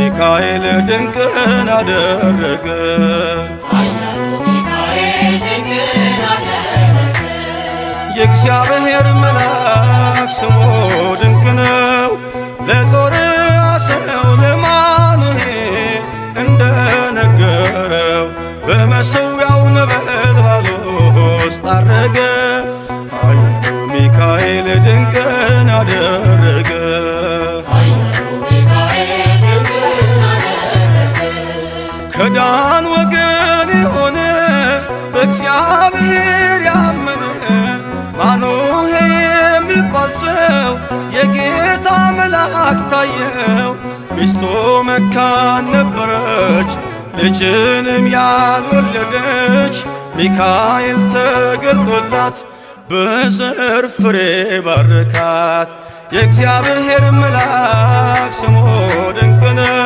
ሚካኤል ድንቅን አደረገ። የእግዚአብሔር መልአክ ስሙ ድንቅ ነው። ለጾርዓ ሰው ለማኑሄል እንደነገረው በመሠዊያው ነበልባል ውስጥ ዐረገ። ኃያሉ ሚካኤል ድንቅን አደረገ። ከዳን ወገን የሆነ በእግዚአብሔር ያመነ ማኑሄ የሚባል ሰው የጌታ መልአክ ታየው። ሚስቱ መካን ነበረች፣ ልጅንም ያልወለደች። ሚካኤል ተገልጦላት በዘር ፍሬ ባረካት። የእግዚአብሔር መልአክ ስሙ ድንቅ ነው።